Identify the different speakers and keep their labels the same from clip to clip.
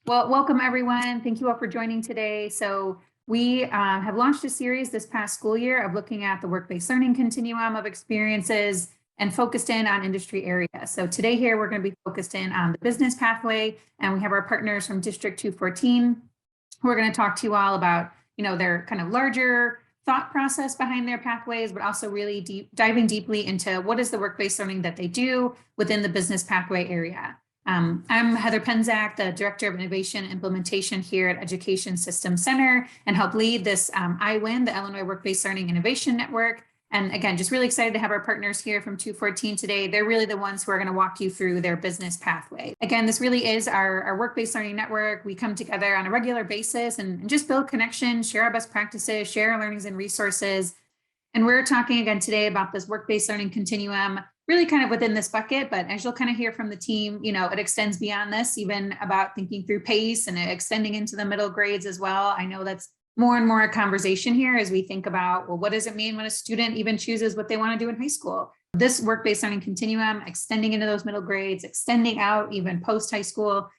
Speaker 1: Well, welcome everyone. Thank you all for joining today. So we have launched a series this past school year of looking at the work-based learning continuum of experiences and focused in on industry areas. So today here, we're going to be focused in on the business pathway, and we have our partners from District 214 who are going to talk to you all about, their kind of larger thought process behind their pathways, but also really diving deeply into what is the work-based learning that they do within the business pathway area. I'm Heather Penzak, the Director of Innovation Implementation here at Education Systems Center, and help lead this IWIN, the Illinois Work-Based Learning Innovation Network. And again, just really excited to have our partners here from 214 today. They're really the ones who are going to walk you through their business pathway. Again, this really is our work-based learning network. We come together on a regular basis and just build connections, share our best practices, share our learnings and resources. And we're talking again today about this work-based learning continuum, really kind of within this bucket, but as you'll kind of hear from the team, it extends beyond this, even about thinking through pace and extending into the middle grades as well. I know that's more and more a conversation here as we think about, well, what does it mean when a student even chooses what they want to do in high school? This work-based learning continuum, extending into those middle grades, extending out even post-high school,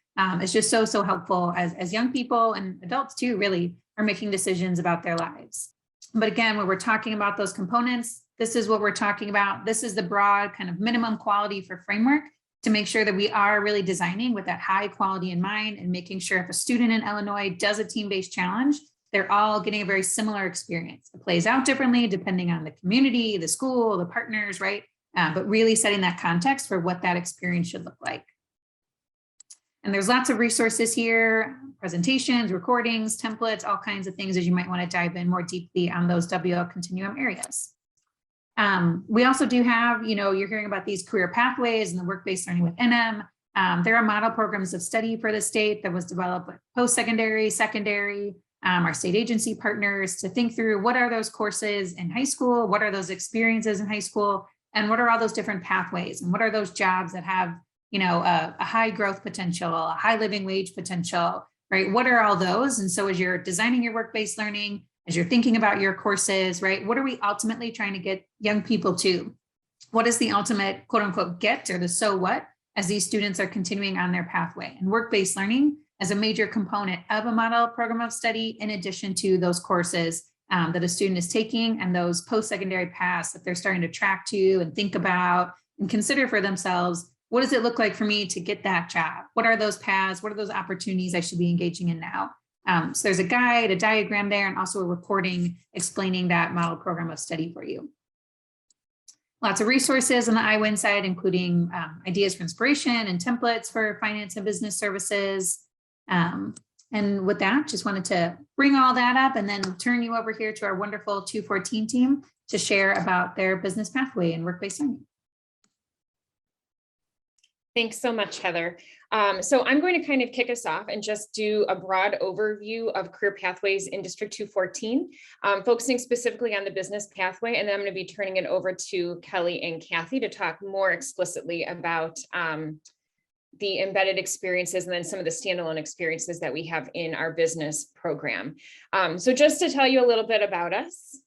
Speaker 1: is just so helpful as young people and adults too really are making decisions about their lives. But again, when we're talking about those components, this is what we're talking about. This is the broad kind of minimum quality for framework to make sure that we are really designing with that high quality in mind and making sure if a student in Illinois does a team-based challenge, they're all getting a very similar experience. It plays out differently depending on the community, the school, the partners, right? But really setting that context for what that experience should look like. And there's lots of resources here, presentations, recordings, templates, all kinds of things as you might want to dive in more deeply on those WBL continuum areas. We also do have, you're hearing about these career pathways and the work-based learning within them. There are model programs of study for the state that was developed with post-secondary, secondary, our state agency partners to think through what are those courses in high school, what are those experiences in high school, and what are all those different pathways, and what are those jobs that have a high growth potential, a high living wage potential, right? What are all those? And so as you're designing your work-based learning, as you're thinking about your courses, right? What are we ultimately trying to get young people to? What is the ultimate quote unquote get or the so what as these students are continuing on their pathway? And work-based learning as a major component of a model program of study, in addition to those courses that a student is taking and those post-secondary paths that they're starting to track to and think about and consider for themselves. What does it look like for me to get that job? What are those paths? What are those opportunities I should be engaging in now? So there's a guide, a diagram there, and also a recording explaining that model program of study for you. Lots of resources on the IWIN side, including ideas for inspiration and templates for finance and business services. And with that, just wanted to bring all that up and then turn you over here to our wonderful 214 team to share about their business pathway and work-based learning.
Speaker 2: Thanks so much, Heather. So I'm going to kind of kick us off and just do a broad overview of career pathways in District 214, focusing specifically on the business pathway. And then I'm going to be turning it over to Kelly and Kathy to talk more explicitly about the embedded experiences and then some of the standalone experiences that we have in our business program. So just to tell you a little bit about us.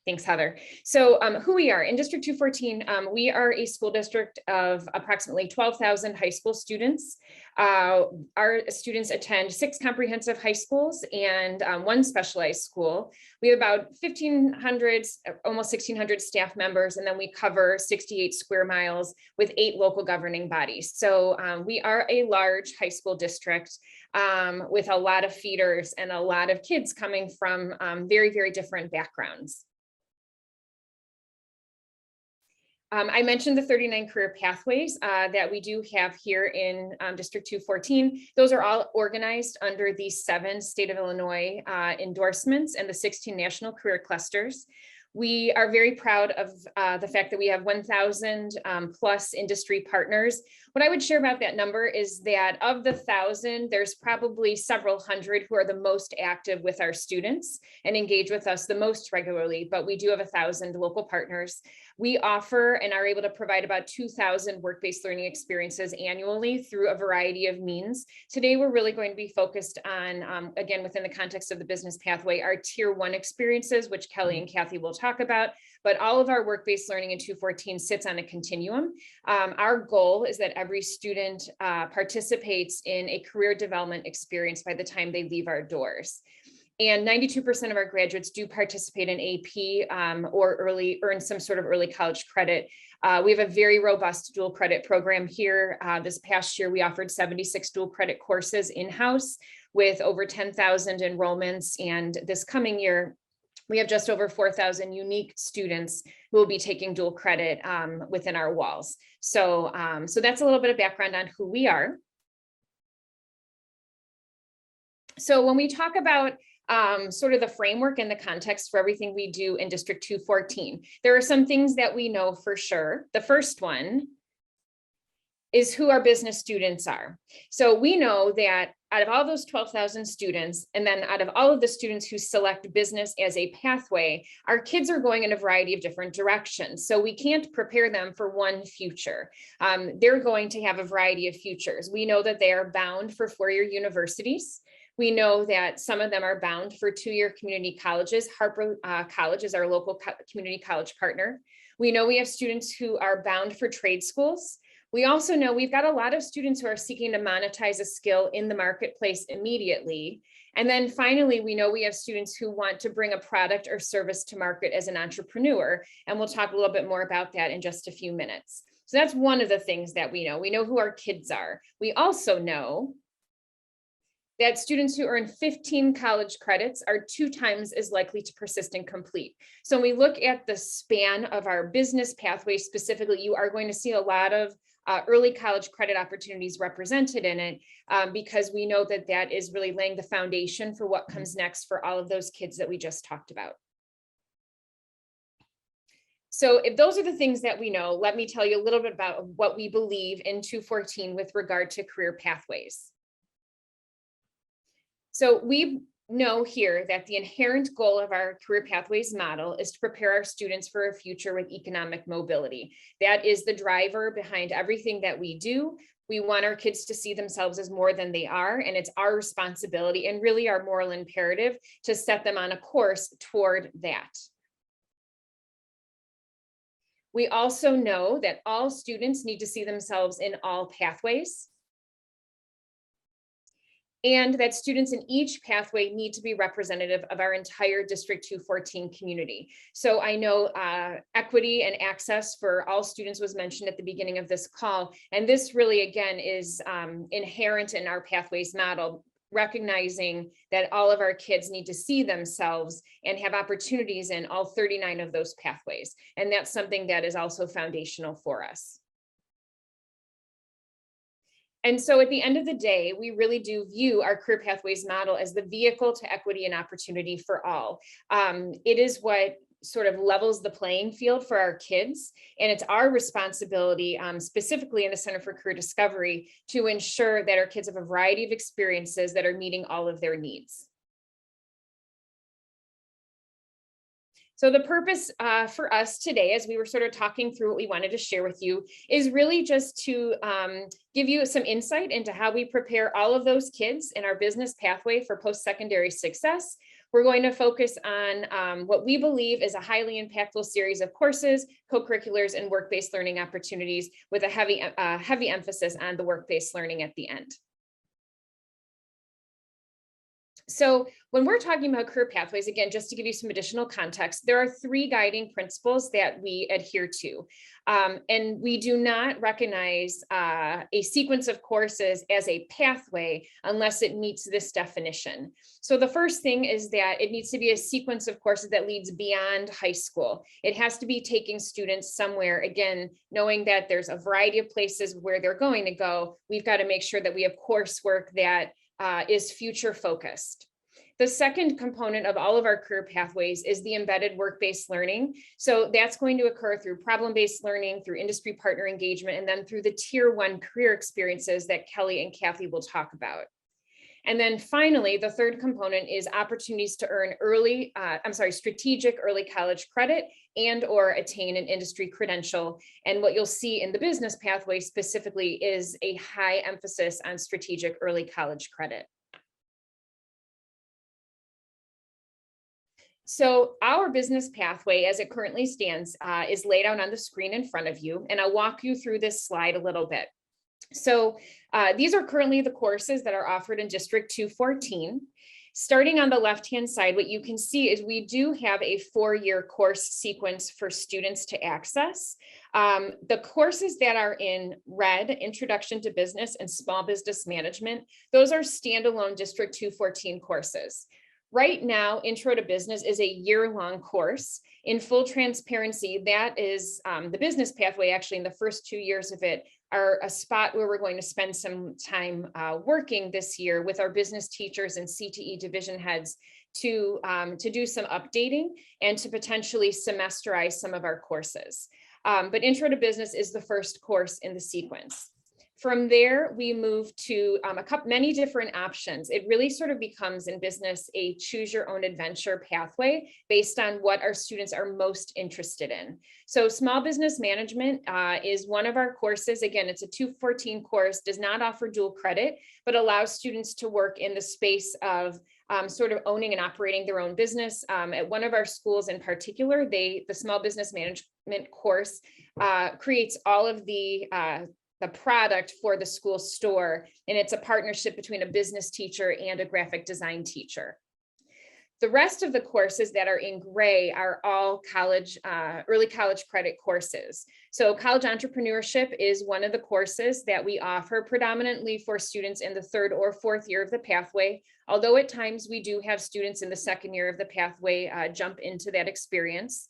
Speaker 2: Thanks, Heather. So who we are in District 214, we are a school district of approximately 12,000 high school students. Our students attend 6 comprehensive high schools and 1 specialized school. We have about 1,500, almost 1,600 staff members, and then we cover 68 square miles with 8 local governing bodies. So we are a large high school district with a lot of feeders and a lot of kids coming from very, very different backgrounds. I mentioned the 39 career pathways that we do have here in District 214. Those are all organized under the 7 state of Illinois endorsements and the 16 national career clusters. We are very proud of the fact that we have 1,000 plus industry partners. What I would share about that number is that of the 1,000, there's probably several hundred who are the most active with our students and engage with us the most regularly, but we do have 1,000 local partners. We offer and are able to provide about 2,000 work-based learning experiences annually through a variety of means. Today, we're really going to be focused on, again, within the context of the business pathway, our tier 1 experiences, which Kelly and Kathy will talk about, but all of our work-based learning in 214 sits on a continuum. Our goal is that every student participates in a career development experience by the time they leave our doors. And 92% of our graduates do participate in AP or earn some sort of early college credit. We have a very robust dual credit program here. This past year, we offered 76 dual credit courses in-house with over 10,000 enrollments. And this coming year, we have just over 4,000 unique students who will be taking dual credit within our walls. So that's a little bit of background on who we are. So when we talk about sort of the framework and the context for everything we do in District 214, there are some things that we know for sure. The first one is who our business students are. So we know that out of all those 12,000 students, and then out of all of the students who select business as a pathway, our kids are going in a variety of different directions. So we can't prepare them for one future. They're going to have a variety of futures. We know that they are bound for four-year universities. We know that some of them are bound for two-year community colleges. Harper College is our local community college partner. We know we have students who are bound for trade schools. We also know we've got a lot of students who are seeking to monetize a skill in the marketplace immediately. And then finally, we know we have students who want to bring a product or service to market as an entrepreneur. And we'll talk a little bit more about that in just a few minutes. So that's one of the things that we know. We know who our kids are. We also know that students who earn 15 college credits are 2 times as likely to persist and complete. So when we look at the span of our business pathway specifically, you are going to see a lot of early college credit opportunities represented in it because we know that that is really laying the foundation for what comes next for all of those kids that we just talked about. So if those are the things that we know, let me tell you a little bit about what we believe in 214 with regard to career pathways. So we know here that the inherent goal of our career pathways model is to prepare our students for a future with economic mobility. That is the driver behind everything that we do. We want our kids to see themselves as more than they are, and it's our responsibility and really our moral imperative to set them on a course toward that. We also know that all students need to see themselves in all pathways, and that students in each pathway need to be representative of our entire District 214 community. So I know equity and access for all students was mentioned at the beginning of this call, and this really, again, is inherent in our pathways model, recognizing that all of our kids need to see themselves and have opportunities in all 39 of those pathways. And that's something that is also foundational for us. And so at the end of the day, we really do view our career pathways model as the vehicle to equity and opportunity for all. It is what sort of levels the playing field for our kids. And it's our responsibility, specifically in the Center for Career Discovery, to ensure that our kids have a variety of experiences that are meeting all of their needs. So the purpose for us today, as we were sort of talking through what we wanted to share with you, is really just to give you some insight into how we prepare all of those kids in our business pathway for post-secondary success. We're going to focus on what we believe is a highly impactful series of courses, co-curriculars, and work-based learning opportunities with a heavy emphasis on the work-based learning at the end. So when we're talking about career pathways, again, just to give you some additional context, there are 3 guiding principles that we adhere to. And we do not recognize a sequence of courses as a pathway unless it meets this definition. So the first thing is that it needs to be a sequence of courses that leads beyond high school. It has to be taking students somewhere, again, knowing that there's a variety of places where they're going to go. We've got to make sure that we have coursework that is future focused. The second component of all of our career pathways is the embedded work-based learning. So that's going to occur through problem-based learning, through industry partner engagement, and then through the tier 1 career experiences that Kelly and Kathy will talk about. And then finally, the third component is opportunities to earn strategic early college credit and or attain an industry credential. And what you'll see in the business pathway specifically is a high emphasis on strategic early college credit. So our business pathway as it currently stands is laid out on the screen in front of you, and I'll walk you through this slide a little bit. So these are currently the courses that are offered in District 214. Starting on the left-hand side, what you can see is we do have a 4-year course sequence for students to access. The courses that are in red, Introduction to Business and Small Business Management, those are standalone District 214 courses. Right now, Intro to Business is a year-long course. In full transparency, that is the business pathway, actually, in the first 2 years of it, are a spot where we're going to spend some time working this year with our business teachers and CTE division heads to do some updating and to potentially semesterize some of our courses. But Intro to Business is the first course in the sequence. From there, we move to many different options. It really sort of becomes in business a choose your own adventure pathway based on what our students are most interested in. So Small Business Management is one of our courses. Again, it's a 214 course, does not offer dual credit, but allows students to work in the space of sort of owning and operating their own business. At one of our schools in particular, the Small Business Management course creates all of the product for the school store, and it's a partnership between a business teacher and a graphic design teacher. The rest of the courses that are in gray are all college, early college credit courses. So college entrepreneurship is one of the courses that we offer predominantly for students in the 3rd or 4th year of the pathway, although at times we do have students in the 2nd year of the pathway jump into that experience.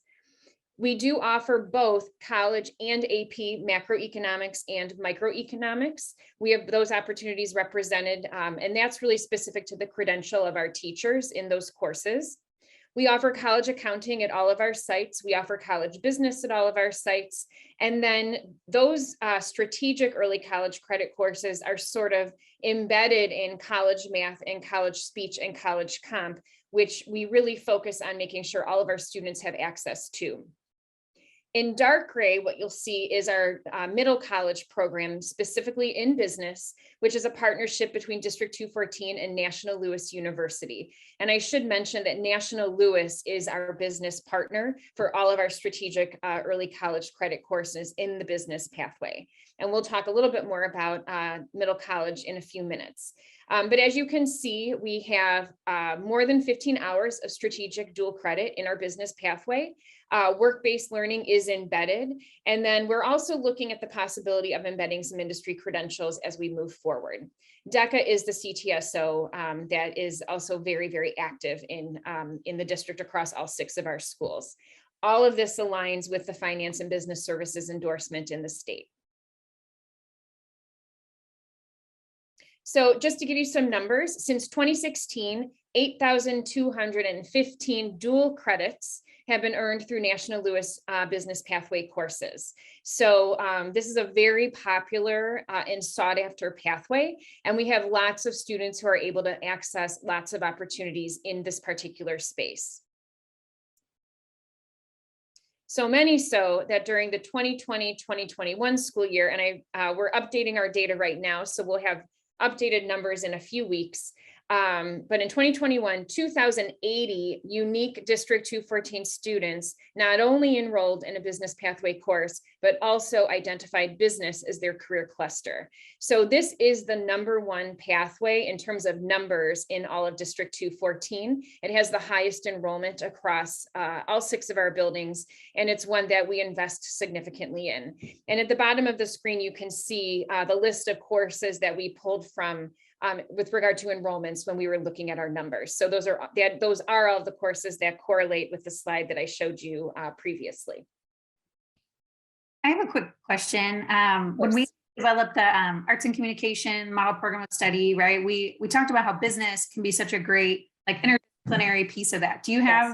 Speaker 2: We do offer both college and AP macroeconomics and microeconomics. We have those opportunities represented, and that's really specific to the credential of our teachers in those courses. We offer college accounting at all of our sites. We offer college business at all of our sites. And then those strategic early college credit courses are sort of embedded in college math and college speech and college comp, which we really focus on making sure all of our students have access to. In dark gray, what you'll see is our middle college program, specifically in business, which is a partnership between District 214 and National Louis University. And I should mention that National Louis is our business partner for all of our strategic early college credit courses in the business pathway. And we'll talk a little bit more about middle college in a few minutes. But as you can see, we have more than 15 hours of strategic dual credit in our business pathway. Work-based learning is embedded. And then we're also looking at the possibility of embedding some industry credentials as we move forward. DECA is the CTSO that is also very, very active in the district across all 6 of our schools. All of this aligns with the Finance and Business Services endorsement in the state. So just to give you some numbers, since 2016, 8,215 dual credits have been earned through National Louis Business Pathway courses. So this is a very popular and sought after pathway, and we have lots of students who are able to access lots of opportunities in this particular space. So many so that during the 2020-2021 school year, and we're updating our data right now, so we'll have updated numbers in a few weeks. But in 2021, 2,080 unique District 214 students not only enrolled in a business pathway course, but also identified business as their career cluster. So this is the #1 pathway in terms of numbers in all of District 214. It has the highest enrollment across all 6 of our buildings, and it's one that we invest significantly in. And at the bottom of the screen, you can see the list of courses that we pulled from with regard to enrollments when we were looking at our numbers. So those are all of the courses that correlate with the slide that I showed you previously.
Speaker 1: I have a quick question. When we developed the arts and communication model program of study, right, we talked about how business can be such a great interdisciplinary piece of that. Do you have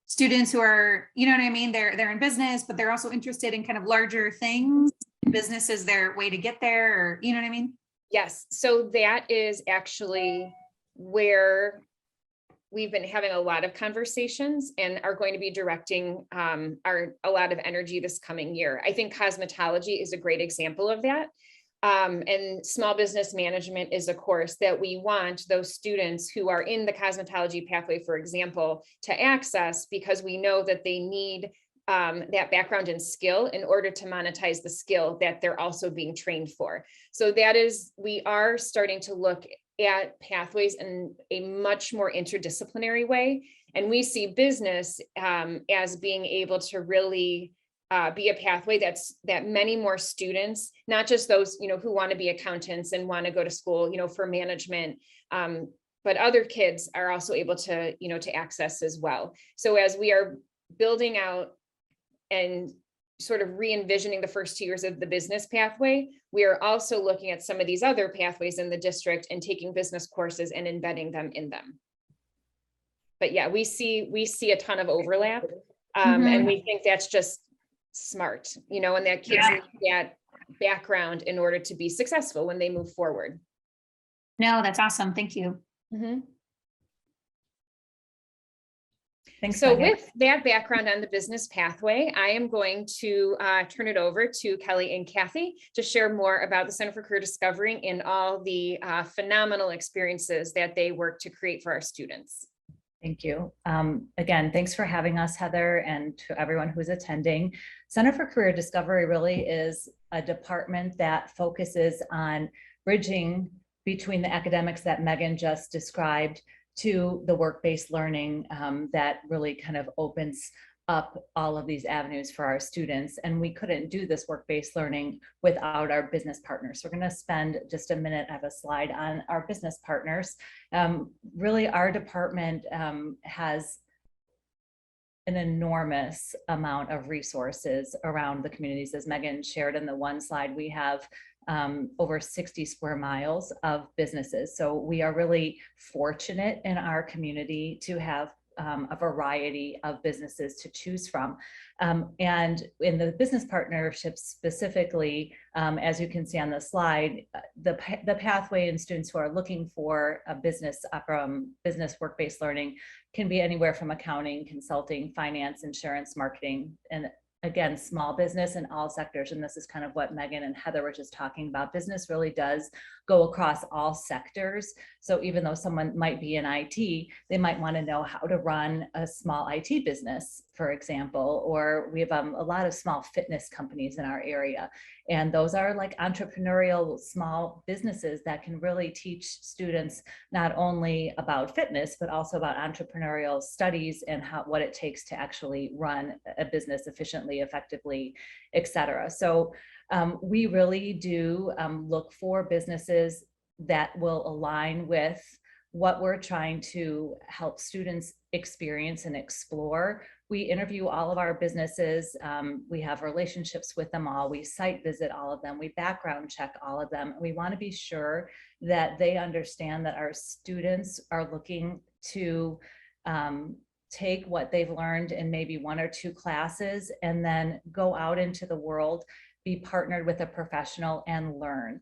Speaker 1: students who are, you know what I mean, they're in business, but they're also interested in kind of larger things? Business is their way to get there, or you know what I mean?
Speaker 2: Yes, so that is actually where we've been having a lot of conversations and are going to be directing a lot of energy this coming year. I think cosmetology is a great example of that. And small business management is a course that we want those students who are in the cosmetology pathway, for example, to access, because we know that they need that background and skill in order to monetize the skill that they're also being trained for. So that is, we are starting to look at pathways in a much more interdisciplinary way. And we see business as being able to really be a pathway that many more students, not just those, who want to be accountants and want to go to school, for management, but other kids are also able to, to access as well. So as we are building out and sort of re-envisioning the first 2 years of the business pathway, we are also looking at some of these other pathways in the district and taking business courses and embedding them in them. But yeah, we see a ton of overlap, and we think that's just smart, and that kids need that background in order to be successful when they move forward.
Speaker 1: No, that's awesome. Thank you.
Speaker 3: Thanks,
Speaker 2: So
Speaker 3: Megan.
Speaker 2: with that background on the business pathway, I am going to turn it over to Kelly and Kathy to share more about the Center for Career Discovery and all the phenomenal experiences that they work to create for our students.
Speaker 3: Thank you. Again, thanks for having us, Heather, and to everyone who's attending. Center for Career Discovery really is a department that focuses on bridging between the academics that Megan just described to the work-based learning that really kind of opens up all of these avenues for our students. And we couldn't do this work-based learning without our business partners. So we're going to spend just a minute, I have a slide on our business partners. Really, our department has an enormous amount of resources around the communities. As Megan shared in the one slide, we have over 60 square miles of businesses. So we are really fortunate in our community to have a variety of businesses to choose from. And in the business partnerships specifically, as you can see on the slide, the pathway and students who are looking for a business work-based learning can be anywhere from accounting, consulting, finance, insurance, marketing, and again, small business in all sectors. And this is kind of what Megan and Heather were just talking about. Business really does go across all sectors. So even though someone might be in IT, they might want to know how to run a small IT business, for example, or we have a lot of small fitness companies in our area. And those are like entrepreneurial small businesses that can really teach students not only about fitness, but also about entrepreneurial studies and what it takes to actually run a business efficiently, effectively, et cetera. So we really do look for businesses that will align with what we're trying to help students experience and explore. We interview all of our businesses. We have relationships with them all. We site visit all of them. We background check all of them. We want to be sure that they understand that our students are looking to take what they've learned in maybe 1 or 2 classes and then go out into the world, be partnered with a professional and learn.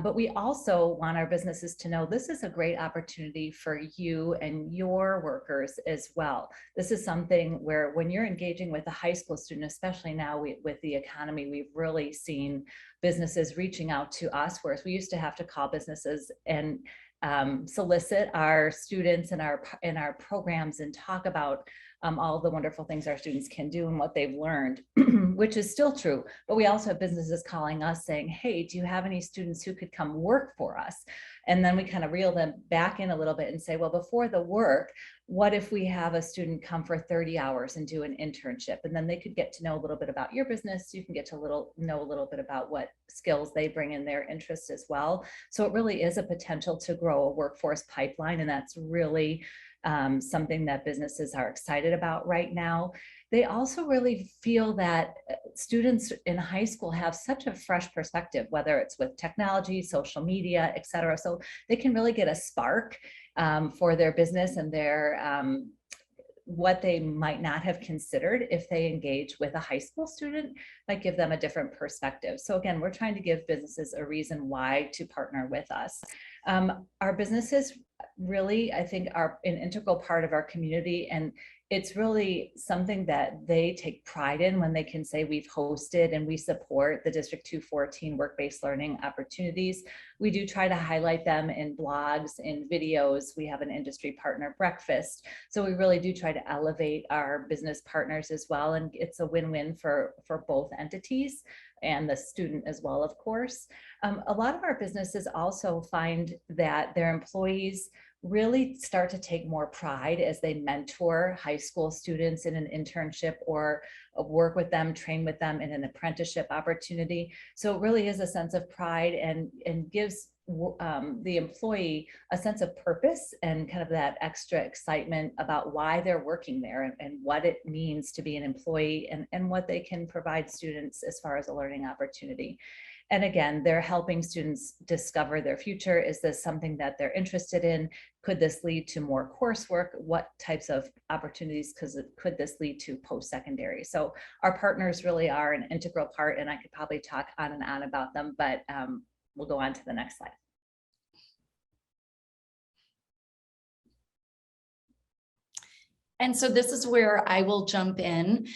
Speaker 3: But we also want our businesses to know this is a great opportunity for you and your workers as well. This is something where when you're engaging with a high school student, especially now with the economy, we've really seen businesses reaching out to us, whereas we used to have to call businesses and solicit our students in our programs and talk about all the wonderful things our students can do and what they've learned, which is still true. But we also have businesses calling us saying, hey, do you have any students who could come work for us? And then we kind of reel them back in a little bit and say, well, before the work, what if we have a student come for 30 hours and do an internship? And then they could get to know a little bit about your business. You can get to know a little bit about what skills they bring in their interests as well. So it really is a potential to grow a workforce pipeline. And that's really something that businesses are excited about right now. They also really feel that students in high school have such a fresh perspective, whether it's with technology, social media, et cetera. So they can really get a spark for their business and their what they might not have considered if they engage with a high school student, might give them a different perspective. So again, we're trying to give businesses a reason why to partner with us. Our businesses really, I think, are an integral part of our community. And it's really something that they take pride in when they can say we've hosted and we support the District 214 work-based learning opportunities. We do try to highlight them in blogs, in videos. We have an industry partner breakfast. So we really do try to elevate our business partners as well. And it's a win-win for both entities and the student as well, of course. A lot of our businesses also find that their employees really start to take more pride as they mentor high school students in an internship or work with them, train with them in an apprenticeship opportunity. So it really is a sense of pride and gives the employee a sense of purpose and kind of that extra excitement about why they're working there and what it means to be an employee and what they can provide students as far as a learning opportunity. And again, they're helping students discover their future. Is this something that they're interested in? Could this lead to more coursework? What types of opportunities could this lead to post-secondary? So our partners really are an integral part, and I could probably talk on and on about them, but we'll go on to the next slide.
Speaker 4: And so this is where I will jump in.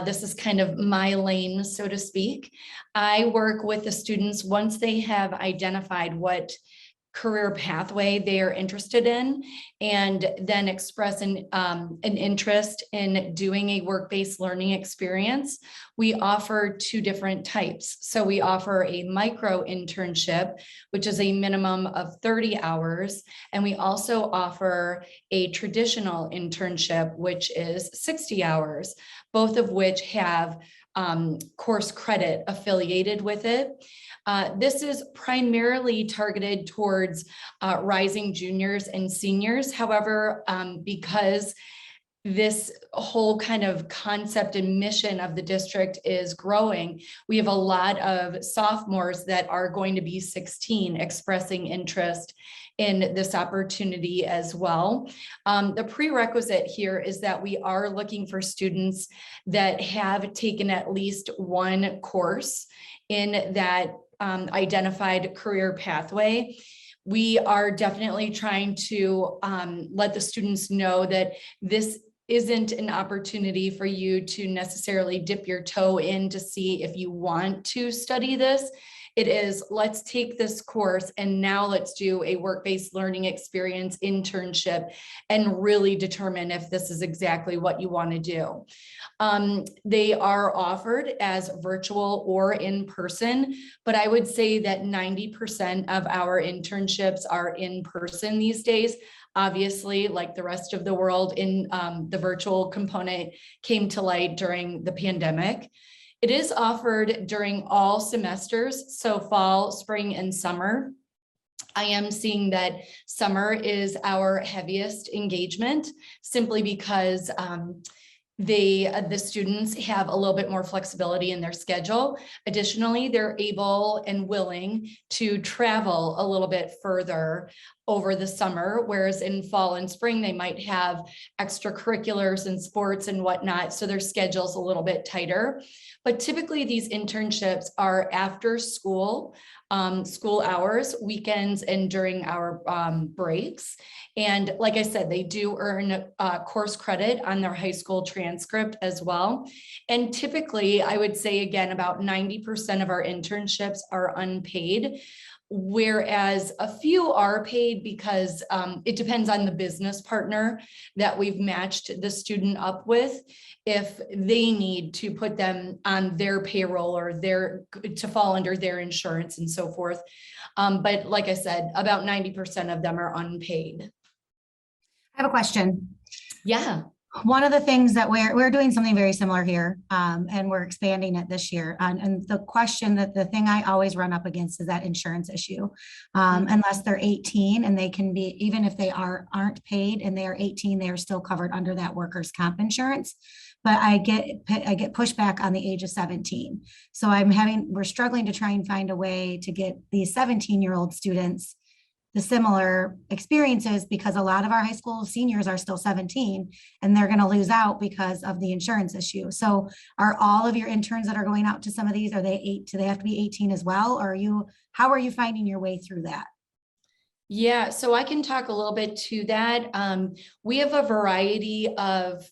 Speaker 4: This is kind of my lane, so to speak. I work with the students once they have identified what career pathway they are interested in, and then express an interest in doing a work-based learning experience. We offer two different types. So we offer a micro-internship, which is a minimum of 30 hours. And we also offer a traditional internship, which is 60 hours, both of which have course credit affiliated with it. This is primarily targeted towards rising juniors and seniors. However, because this whole kind of concept and mission of the district is growing, we have a lot of sophomores that are going to be 16 expressing interest in this opportunity as well. The prerequisite here is that we are looking for students that have taken at least one course in that identified career pathway. We are definitely trying to let the students know that this isn't an opportunity for you to necessarily dip your toe in to see if you want to study this. It is, let's take this course and now let's do a work-based learning experience internship and really determine if this is exactly what you want to do. They are offered as virtual or in person, but I would say that 90% of our internships are in person these days. Obviously, like the rest of the world, in the virtual component came to light during the pandemic. It is offered during all semesters, so fall, spring, and summer. I am seeing that summer is our heaviest engagement simply because the students have a little bit more flexibility in their schedule. Additionally, they're able and willing to travel a little bit further over the summer, whereas in fall and spring, they might have extracurriculars and sports and whatnot, so their schedule's a little bit tighter. But typically these internships are after school, school hours, weekends, and during our breaks. And like I said, they do earn course credit on their high school transcript as well. And typically, I would say, again, about 90% of our internships are unpaid, whereas a few are paid because it depends on the business partner that we've matched the student up with, if they need to put them on their payroll or to fall under their insurance and so forth. But like I said, about 90% of them are unpaid.
Speaker 5: I have a question.
Speaker 4: Yeah.
Speaker 5: One of the things that we're doing something very similar here, and we're expanding it this year. And the thing I always run up against is that insurance issue. Unless they're 18 and they can be, even if they aren't paid and they are 18, they are still covered under that workers' comp insurance. But I get pushback on the age of 17. So we're struggling to try and find a way to get these 17-year-old students the similar experiences, because a lot of our high school seniors are still 17 and they're going to lose out because of the insurance issue. So are all of your interns that are going out to some of these, do they have to be 18 as well? Or how are you finding your way through that?
Speaker 4: Yeah, so I can talk a little bit to that. We have a variety of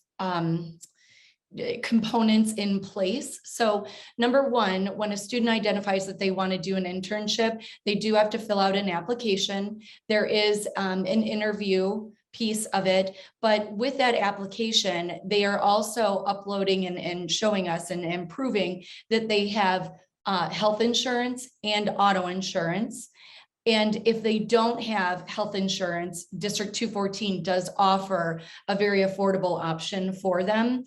Speaker 4: components in place. So number one, when a student identifies that they want to do an internship, they do have to fill out an application. There is an interview piece of it, but with that application, they are also uploading and showing us and proving that they have health insurance and auto insurance. And if they don't have health insurance, District 214 does offer a very affordable option for them.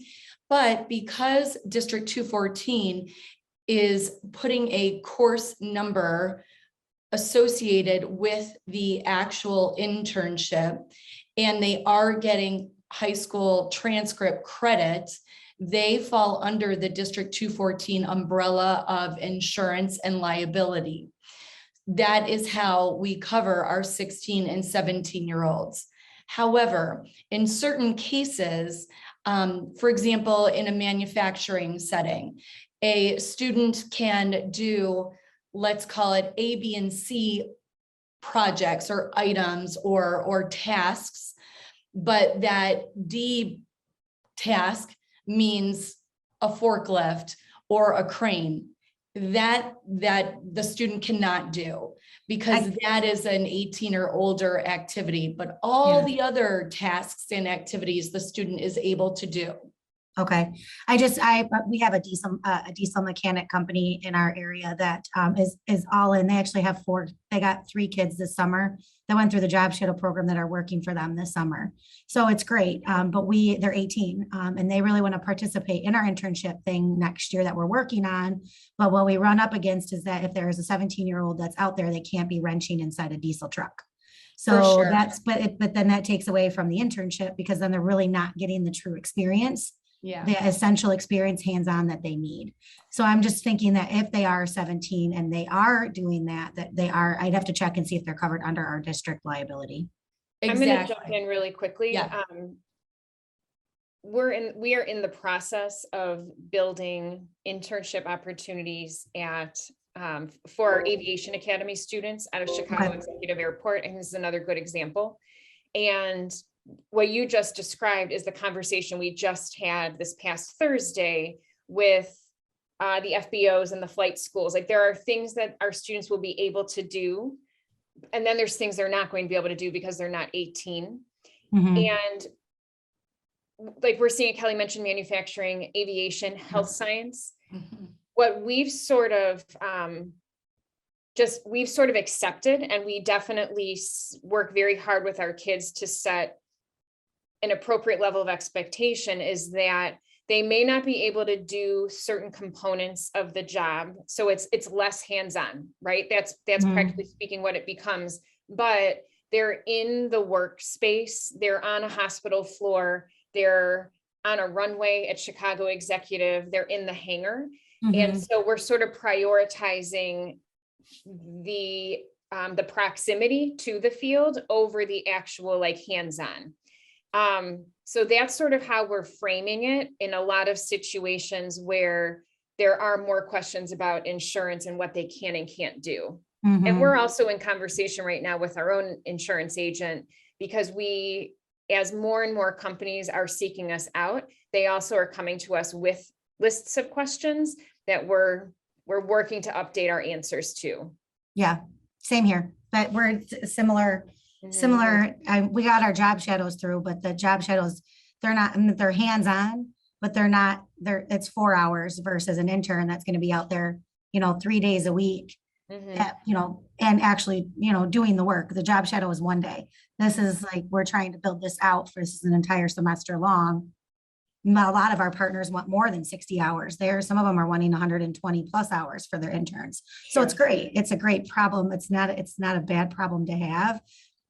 Speaker 4: But because District 214 is putting a course number associated with the actual internship, and they are getting high school transcript credits, they fall under the District 214 umbrella of insurance and liability. That is how we cover our 16 and 17-year-olds. However, in certain cases, for example, in a manufacturing setting, a student can do, let's call it A, B, and C projects or items or tasks, but that D task means a forklift or a crane. That the student cannot do because that is an 18 or older activity, but all the other tasks and activities the student is able to do.
Speaker 5: Okay, we have a diesel mechanic company in our area that is all in. They actually have they got 3 kids this summer that went through the job shadow program that are working for them this summer. So it's great. But they're 18 and they really want to participate in our internship thing next year that we're working on. But what we run up against is that if there is a 17-year-old that's out there, they can't be wrenching inside a diesel truck. So
Speaker 4: sure.
Speaker 5: But then that takes away from the internship because then they're really not getting the true experience.
Speaker 4: Yeah.
Speaker 5: The essential experience hands-on that they need. So I'm just thinking that if they are 17 and they are doing that I'd have to check and see if they're covered under our district liability.
Speaker 4: Exactly.
Speaker 2: I'm going to jump in really quickly.
Speaker 4: Yeah.
Speaker 2: We are in the process of building internship opportunities for our aviation academy students out of Chicago Executive Airport. And this is another good example. And what you just described is the conversation we just had this past Thursday with the FBOs and the flight schools. Like there are things that our students will be able to do. And then there's things they're not going to be able to do because they're not 18.
Speaker 5: Mm-hmm.
Speaker 2: And like we're seeing, Kelly mentioned manufacturing, aviation, health science.
Speaker 4: Mm-hmm.
Speaker 2: What we've sort of accepted, and we definitely work very hard with our kids to set an appropriate level of expectation, is that they may not be able to do certain components of the job. So it's less hands-on, right? That's practically speaking what it becomes, but they're in the workspace, they're on a hospital floor, they're on a runway at Chicago Executive, they're in the hangar. And so we're sort of prioritizing the proximity to the field over the actual like hands-on. So that's sort of how we're framing it in a lot of situations where there are more questions about insurance and what they can and can't do. And we're also in conversation right now with our own insurance agent, because as more and more companies are seeking us out, they also are coming to us with lists of questions that we're working to update our answers to.
Speaker 5: Yeah, same here, but we're similar. We got our job shadows through, but the job shadows, they're hands-on, but it's 4 hours versus an intern that's going to be out there, 3 days a week, and actually, doing the work. The job shadow is 1 day. This is like, we're trying to build this out for an entire semester long. A lot of our partners want more than 60 hours. Some of them are wanting 120 plus hours for their interns. So it's great. It's a great problem. It's not a bad problem to have,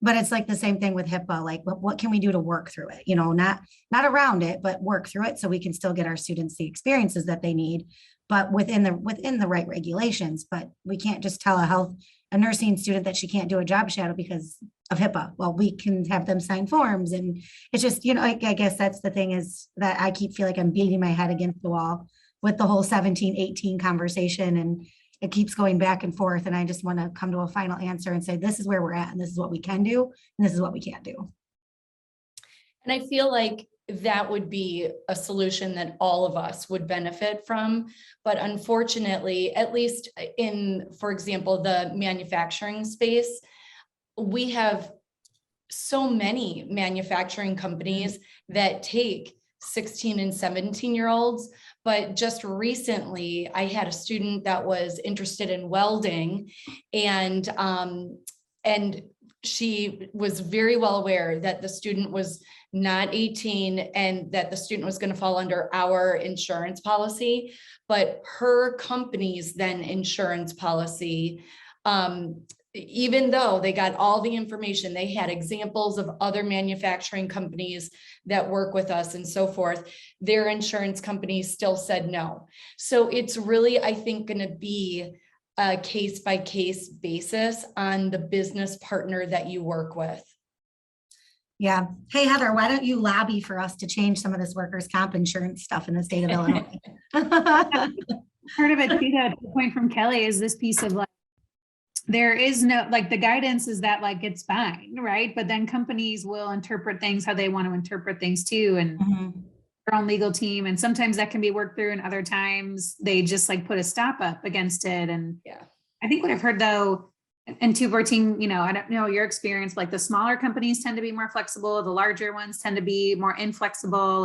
Speaker 5: but it's like the same thing with HIPAA. Like, what can we do to work through it? Not around it, but work through it so we can still get our students the experiences that they need, but within the right regulations. But we can't just tell a nursing student that she can't do a job shadow because of HIPAA. Well, we can have them sign forms, and it's just, I guess that's the thing, is that I feel like I'm beating my head against the wall with the whole 17, 18 conversation. And it keeps going back and forth. And I just want to come to a final answer and say, this is where we're at, and this is what we can do, and this is what we can't do.
Speaker 4: And I feel like that would be a solution that all of us would benefit from. But unfortunately, at least in, for example, the manufacturing space, we have so many manufacturing companies that take 16 and 17-year-olds. But just recently, I had a student that was interested in welding, and she was very well aware that the student was not 18 and that the student was going to fall under our insurance policy, but her company's then insurance policy, even though they got all the information, they had examples of other manufacturing companies that work with us and so forth, their insurance company still said no. So it's really, I think, going to be a case-by-case basis on the business partner that you work with.
Speaker 5: Yeah. Hey, Heather, why don't you lobby for us to change some of this workers' comp insurance stuff in the state of Illinois?
Speaker 1: Part of it too, that point from Kelly, is this piece of like, there is no, like, the guidance is that like, it's fine, right? But then companies will interpret things how they want to interpret things too. And their own legal team. And sometimes that can be worked through, and other times they just like put a stop up against it. And
Speaker 4: yeah,
Speaker 1: I think what I've heard though, and 214, you know, I don't know your experience, like the smaller companies tend to be more flexible, the larger ones tend to be more inflexible.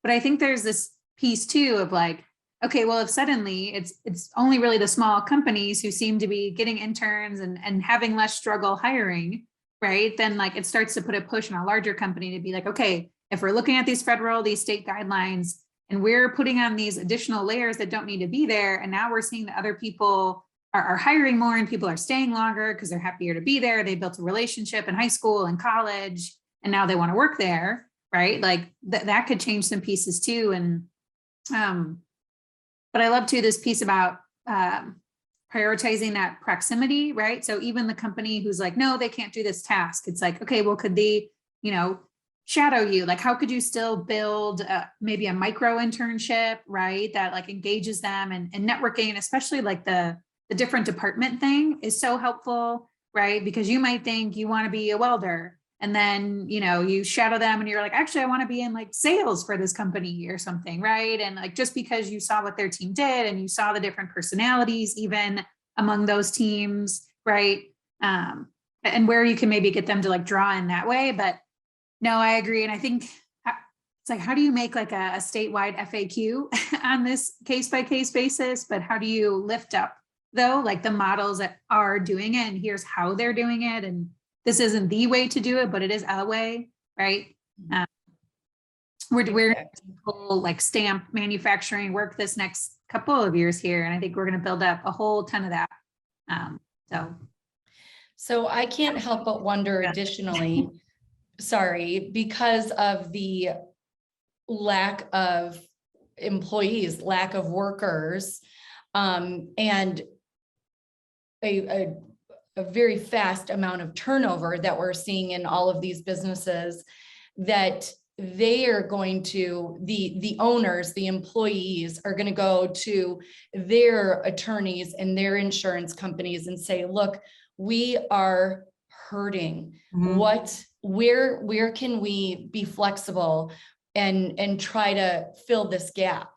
Speaker 1: But I think there's this piece too of like, okay, well, if suddenly it's only really the small companies who seem to be getting interns and having less struggle hiring, right? Then like it starts to put a push on a larger company to be like, okay, if we're looking at these state guidelines, and we're putting on these additional layers that don't need to be there, and now we're seeing that other people are hiring more and people are staying longer because they're happier to be there. They built a relationship in high school and college, and now they want to work there, right? Like that could change some pieces too. And, but I love too, this piece about prioritizing that proximity, right? So even the company who's like, no, they can't do this task. It's like, okay, well, could they, you know, shadow you? Like, how could you still build maybe a micro-internship, right? That like engages them, and networking, especially like the different department thing is so helpful, right? Because you might think you want to be a welder, and then, you know, you shadow them and you're like, actually, I want to be in like sales for this company or something, right? And like, just because you saw what their team did and you saw the different personalities even among those teams, right? And where you can maybe get them to like draw in that way. But no, I agree. And I think it's like, how do you make like a statewide FAQ on this case-by-case basis? But how do you lift up though, like the models that are doing it, and here's how they're doing it, and this isn't the way to do it, but it is a way, right? We're like stamp manufacturing work this next couple of years here, and I think we're going to build up a whole ton of that.
Speaker 4: So I can't help but wonder additionally, sorry, because of the lack of employees, lack of workers, and a very fast amount of turnover that we're seeing in all of these businesses, that they are going to, the owners, the employees are going to go to their attorneys and their insurance companies and say, look, we are hurting. Where can we be flexible and try to fill this gap?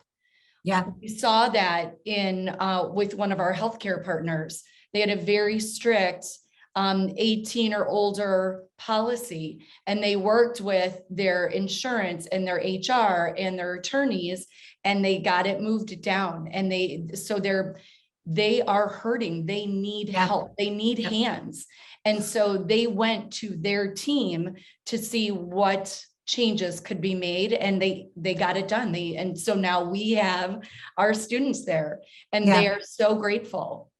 Speaker 5: Yeah.
Speaker 4: We saw that in with one of our healthcare partners. They had a very strict 18 or older policy, and they worked with their insurance and their HR and their attorneys, and they got it moved down. And they are hurting. They need help. They need hands. And so they went to their team to see what changes could be made, and they got it done. And so now we have our students there, and they are so grateful.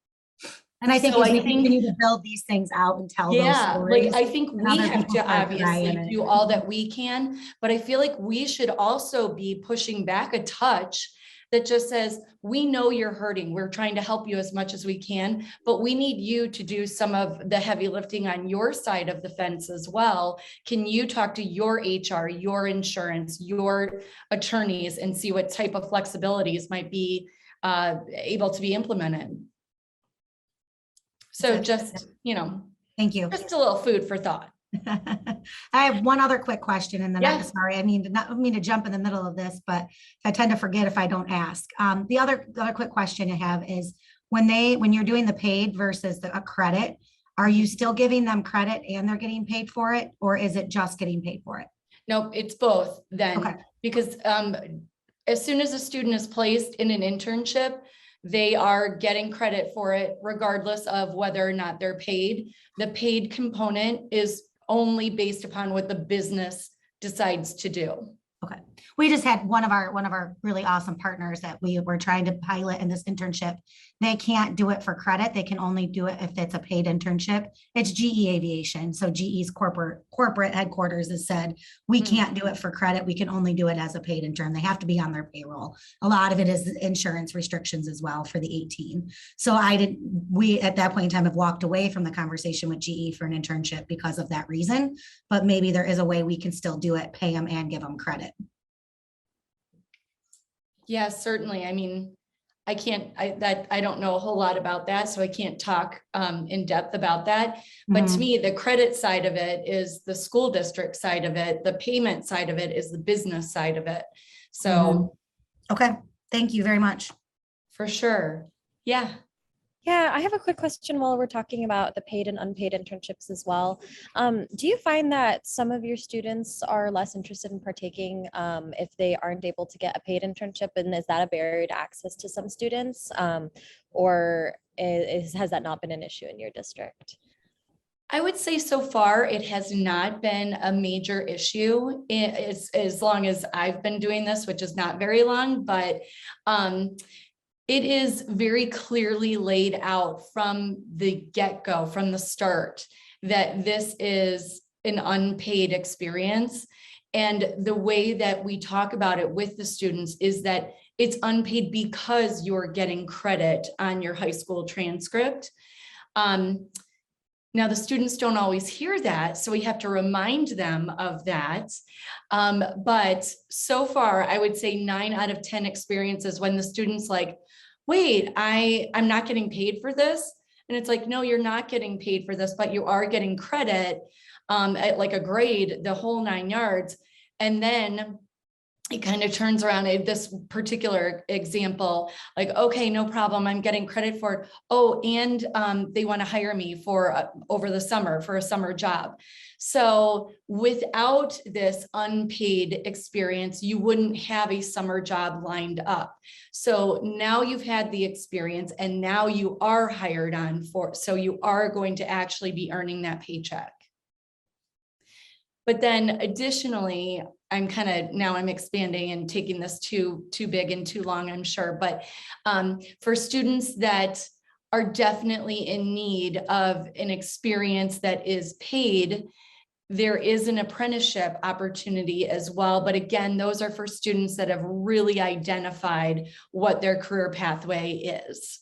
Speaker 5: And I think as we continue to build these things out and tell those stories,
Speaker 4: like I think we have to obviously do all that we can, but I feel like we should also be pushing back a touch that just says, we know you're hurting. We're trying to help you as much as we can, but we need you to do some of the heavy lifting on your side of the fence as well. Can you talk to your HR, your insurance, your attorneys, and see what type of flexibilities might be able to be implemented? So just,
Speaker 5: Thank you.
Speaker 4: just a little food for thought.
Speaker 5: I have one other quick question, and then I'm
Speaker 4: Yeah.
Speaker 5: sorry, I mean, not mean to jump in the middle of this, but I tend to forget if I don't ask. The other quick question I have is when you're doing the paid versus a credit, are you still giving them credit and they're getting paid for it, or is it just getting paid for it?
Speaker 4: Nope, it's both then,
Speaker 5: Okay.
Speaker 4: because as soon as a student is placed in an internship, they are getting credit for it regardless of whether or not they're paid. The paid component is only based upon what the business decides to do.
Speaker 5: Okay. We just had one of our really awesome partners that we were trying to pilot in this internship. They can't do it for credit. They can only do it if it's a paid internship. It's GE Aviation. So GE's corporate headquarters has said, we can't do it for credit. We can only do it as a paid intern. They have to be on their payroll. A lot of it is insurance restrictions as well for the 18. So we at that point in time have walked away from the conversation with GE for an internship because of that reason. But maybe there is a way we can still do it, pay them and give them credit.
Speaker 4: Yeah, certainly. I mean, I don't know a whole lot about that, so I can't talk in depth about that. But to me, the credit side of it is the school district side of it. The payment side of it is the business side of it. So.
Speaker 5: Okay, thank you very much.
Speaker 4: For sure. Yeah.
Speaker 6: Yeah, I have a quick question while we're talking about the paid and unpaid internships as well. Do you find that some of your students are less interested in partaking if they aren't able to get a paid internship? And is that a barrier to access to some students? Or has that not been an issue in your district?
Speaker 4: I would say so far it has not been a major issue as long as I've been doing this, which is not very long, but it is very clearly laid out from the get-go, from the start, that this is an unpaid experience. And the way that we talk about it with the students is that it's unpaid because you're getting credit on your high school transcript. Now, the students don't always hear that, so we have to remind them of that. But so far, I would say 9 out of 10 experiences when the student's like, wait, I'm not getting paid for this. And it's like, no, you're not getting paid for this, but you are getting credit at like a grade, the whole 9 yards. And then it kind of turns around in this particular example, like, okay, no problem, I'm getting credit for it. Oh, and they want to hire me for over the summer for a summer job. So without this unpaid experience, you wouldn't have a summer job lined up. So now you've had the experience and now you are hired on for, so you are going to actually be earning that paycheck. But then additionally, I'm expanding and taking this too big and too long, I'm sure. But for students that are definitely in need of an experience that is paid, there is an apprenticeship opportunity as well. But again, those are for students that have really identified what their career pathway is.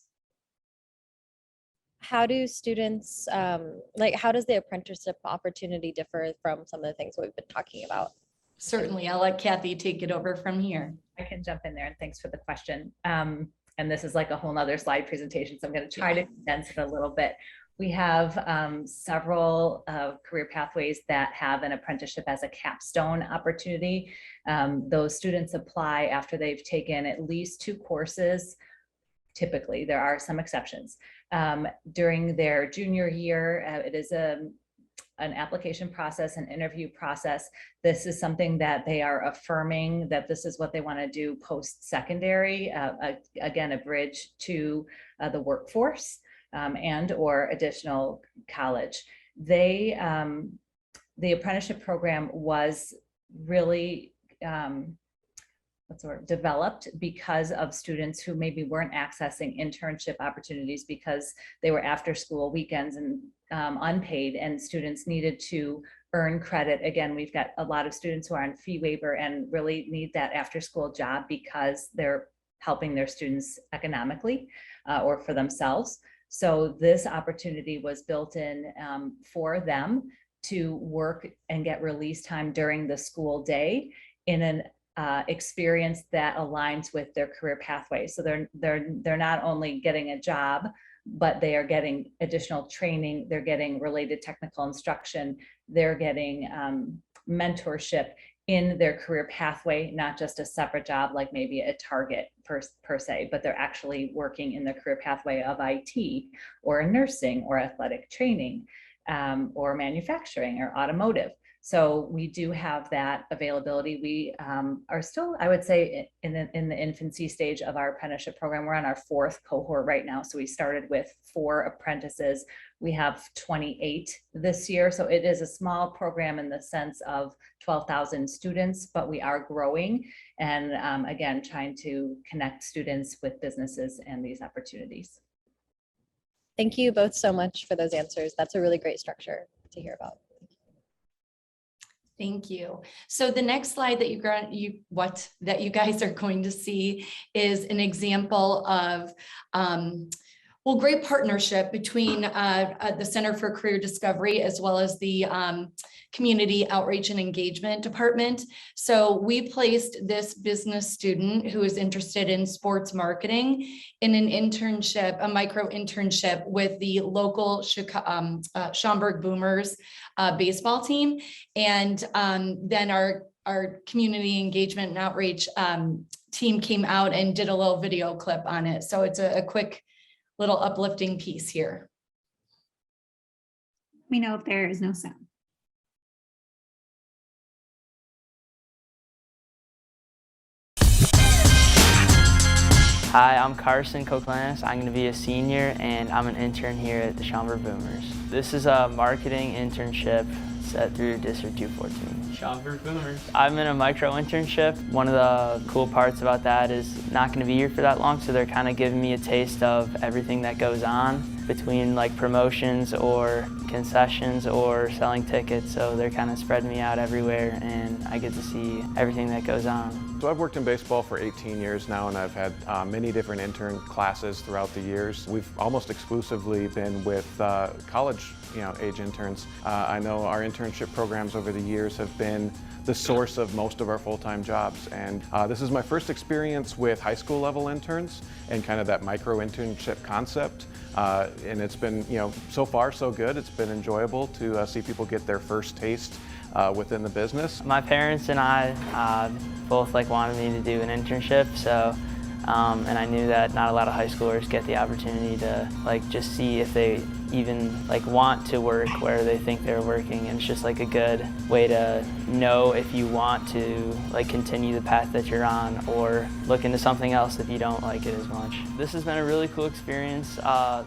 Speaker 6: How do students, how does the apprenticeship opportunity differ from some of the things we've been talking about?
Speaker 4: Certainly, I'll let Kathy take it over from here.
Speaker 3: I can jump in there, and thanks for the question. And this is like a whole nother slide presentation, so I'm going to try to condense it a little bit. We have several career pathways that have an apprenticeship as a capstone opportunity. Those students apply after they've taken at least 2 courses. Typically, there are some exceptions. During their junior year, it is an application process, an interview process. This is something that they are affirming that this is what they want to do post-secondary, again, a bridge to the workforce and or additional college. The apprenticeship program was really developed because of students who maybe weren't accessing internship opportunities because they were after school weekends and unpaid, and students needed to earn credit. Again, we've got a lot of students who are on fee waiver and really need that after school job because they're helping their students economically or for themselves. So this opportunity was built in for them to work and get release time during the school day in an experience that aligns with their career pathway. So they're not only getting a job, but they are getting additional training, they're getting related technical instruction, they're getting mentorship in their career pathway, not just a separate job like maybe a Target per se, but they're actually working in the career pathway of IT or nursing or athletic training or manufacturing or automotive. So we do have that availability. We are still, I would say, in the infancy stage of our apprenticeship program. We're on our 4th cohort right now. So we started with 4 apprentices. We have 28 this year. So it is a small program in the sense of 12,000 students, but we are growing and again, trying to connect students with businesses and these opportunities.
Speaker 6: Thank you both so much for those answers. That's a really great structure to hear about.
Speaker 4: Thank you. So the next slide that you guys are going to see is an example of great partnership between the Center for Career Discovery as well as the Community Outreach and Engagement Department. So we placed this business student who is interested in sports marketing in an internship, a micro-internship with the local Schaumburg Boomers baseball team. And then our community engagement and outreach team came out and did a little video clip on it. So it's a quick little uplifting piece here.
Speaker 1: Let me know if there is no sound.
Speaker 7: Hi, I'm Carson Koklanis. I'm going to be a senior and I'm an intern here at the Schaumburg Boomers. This is a marketing internship set through District 214. Schaumburg Boomers. I'm in a micro-internship. One of the cool parts about that is not going to be here for that long, so they're kind of giving me a taste of everything that goes on between like promotions or concessions or selling tickets. So they're kind of spreading me out everywhere and I get to see everything that goes on.
Speaker 8: So I've worked in baseball for 18 years now, and I've had many different intern classes throughout the years. We've almost exclusively been with college age interns. I know our internship programs over the years have been the source of most of our full-time jobs. And this is my first experience with high school level interns and kind of that micro-internship concept. And it's been, so far so good. It's been enjoyable to see people get their first taste within the business.
Speaker 7: My parents and I both wanted me to do an internship, so and I knew that not a lot of high schoolers get the opportunity to just see if they even want to work where they think they're working, and it's just a good way to know if you want to continue the path that you're on or look into something else if you don't like it as much. This has been a really cool experience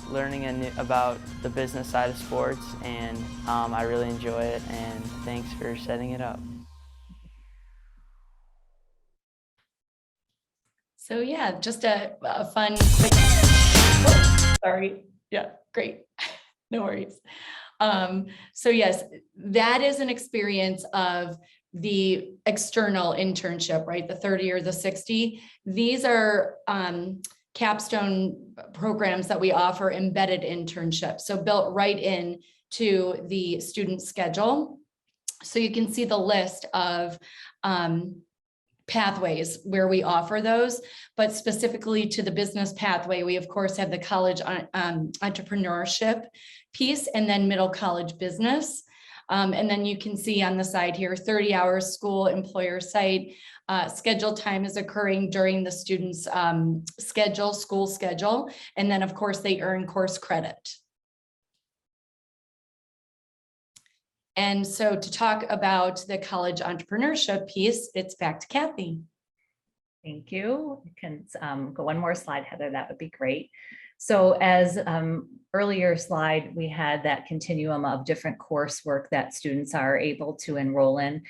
Speaker 7: learning about the business side of sports, and I really enjoy it, and thanks for setting it up.
Speaker 4: So yeah, just a fun, quick, oh, sorry. Yeah, great. No worries. So yes, that is an experience of the external internship, right? The 30 or the 60. These are capstone programs that we offer embedded internships. So built right in to the student schedule. So you can see the list of pathways where we offer those, but specifically to the business pathway, we of course have the college entrepreneurship piece and then middle college business. And then you can see on the side here, 30 hours school employer site. Schedule time is occurring during the student's school schedule. And then of course they earn course credit. And so to talk about the college entrepreneurship piece, it's back to Kathy.
Speaker 3: Thank you. You can go one more slide, Heather, that would be great. So as earlier slide, we had that continuum of different coursework that students are able to enroll in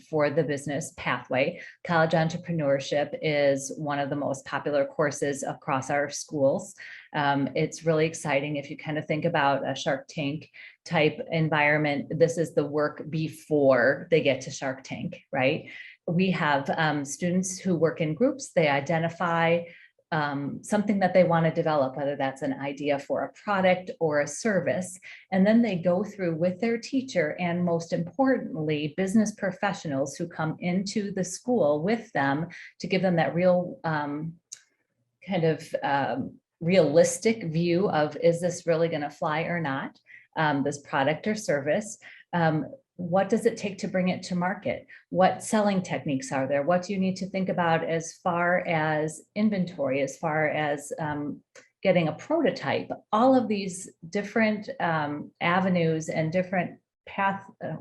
Speaker 3: for the business pathway. College entrepreneurship is one of the most popular courses across our schools. It's really exciting if you kind of think about a Shark Tank type environment. This is the work before they get to Shark Tank, right? We have students who work in groups. They identify something that they want to develop, whether that's an idea for a product or a service. And then they go through with their teacher and most importantly, business professionals who come into the school with them to give them that real kind of realistic view of, is this really going to fly or not, this product or service? What does it take to bring it to market? What selling techniques are there? What do you need to think about as far as inventory, as far as getting a prototype? All of these different avenues and different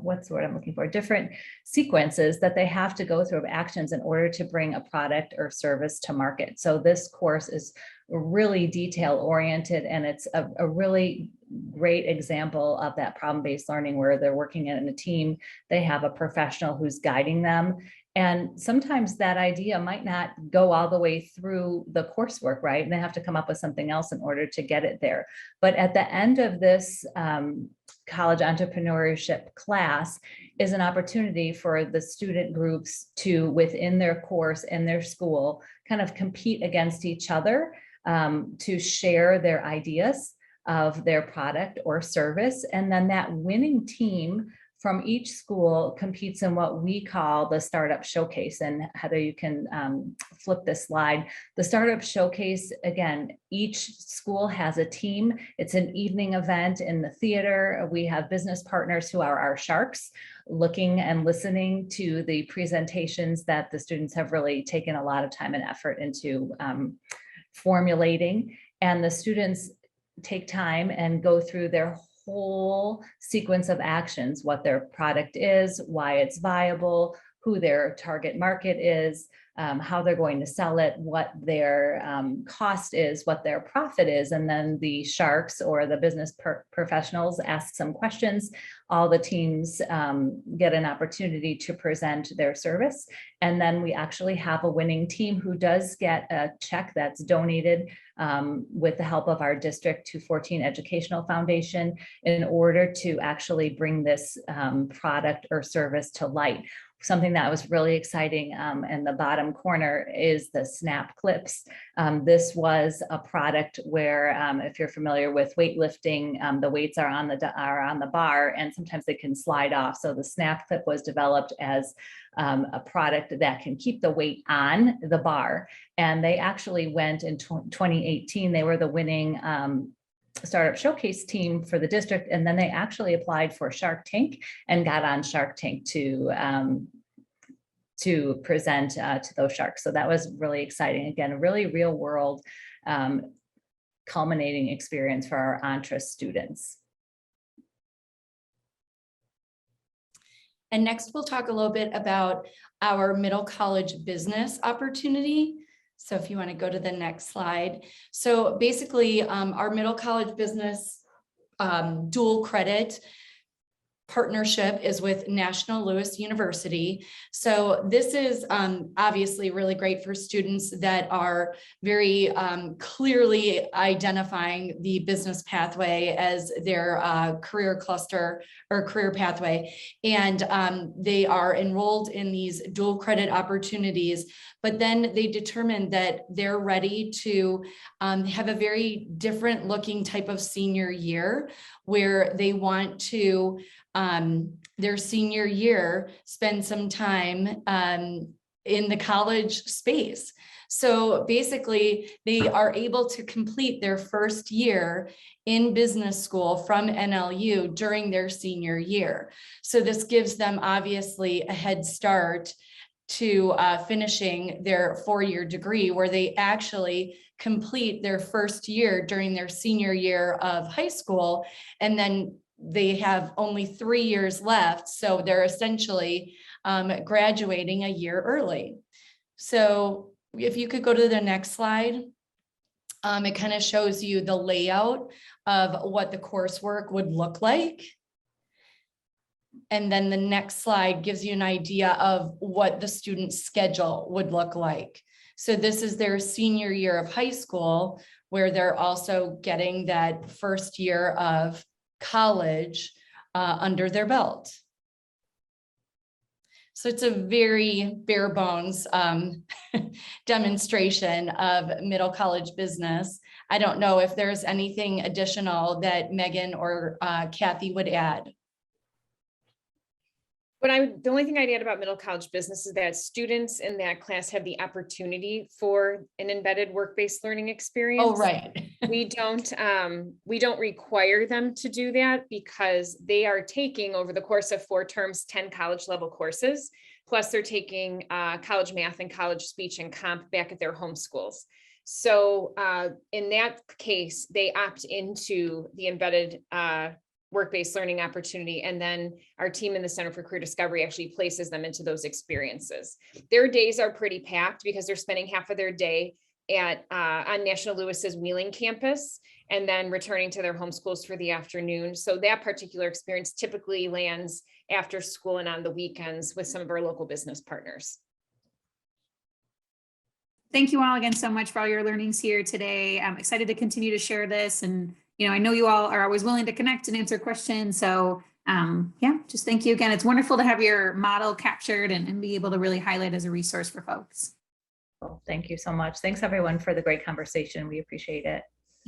Speaker 3: what's the word I'm looking for? Different sequences that they have to go through of actions in order to bring a product or service to market. So this course is really detail oriented, and it's a really great example of that problem-based learning where they're working in a team. They have a professional who's guiding them. And sometimes that idea might not go all the way through the coursework, right? And they have to come up with something else in order to get it there. But at the end of this college entrepreneurship class is an opportunity for the student groups to, within their course and their school, kind of compete against each other to share their ideas of their product or service. And then that winning team from each school competes in what we call the Startup Showcase. And Heather, you can flip this slide. The Startup Showcase, again, each school has a team. It's an evening event in the theater. We have business partners who are our sharks, looking and listening to the presentations that the students have really taken a lot of time and effort into formulating. And the students take time and go through their whole sequence of actions, what their product is, why it's viable, who their target market is, how they're going to sell it, what their cost is, what their profit is. And then the sharks or the business professionals ask some questions. All the teams get an opportunity to present their service. And then we actually have a winning team who does get a check that's donated with the help of our District 214 Educational Foundation in order to actually bring this product or service to light. Something that was really exciting in the bottom corner is the snap clips. This was a product where, if you're familiar with weightlifting, the weights are on the bar, and sometimes they can slide off. So the snap clip was developed as a product that can keep the weight on the bar. And they actually went in 2018. They were the winning Startup Showcase team for the district, and then they actually applied for Shark Tank and got on Shark Tank to present to those sharks. So that was really exciting. Again, a really real world culminating experience for our Entre students.
Speaker 4: And next, we'll talk a little bit about our middle college business opportunity. So if you want to go to the next slide. So basically, our middle college business dual credit partnership is with National Louis University. So this is obviously really great for students that are very clearly identifying the business pathway as their career cluster or career pathway. And they are enrolled in these dual credit opportunities, but then they determine that they're ready to have a very different looking type of senior year where they want to their senior year, spend some time in the college space. So basically, they are able to complete their first year in business school from NLU during their senior year. So this gives them obviously a head start to finishing their four-year degree, where they actually complete their first year during their senior year of high school, and then they have only 3 years left. So they're essentially graduating a year early. So if you could go to the next slide, it kind of shows you the layout of what the coursework would look like. And then the next slide gives you an idea of what the student's schedule would look like. So this is their senior year of high school, where they're also getting that first year of college under their belt. So it's a very bare bones demonstration of middle college business. I don't know if there's anything additional that Megan or Kathy would add.
Speaker 2: The only thing I'd add about middle college business is that students in that class have the opportunity for an embedded work-based learning experience.
Speaker 4: Oh, right.
Speaker 2: We don't require them to do that because they are taking over the course of 4 terms, 10 college level courses. Plus they're taking college math and college speech and comp back at their home schools. So in that case, they opt into the embedded work-based learning opportunity. And then our team in the Center for Career Discovery actually places them into those experiences. Their days are pretty packed because they're spending half of their day at on National Lewis's Wheeling campus and then returning to their home schools for the afternoon. So that particular experience typically lands after school and on the weekends with some of our local business partners.
Speaker 1: Thank you all again so much for all your learnings here today. I'm excited to continue to share this, and I know you all are always willing to connect and answer questions. So yeah, just thank you again. It's wonderful to have your model captured and be able to really highlight as a resource for folks.
Speaker 3: Well, thank you so much. Thanks everyone for the great conversation. We appreciate it.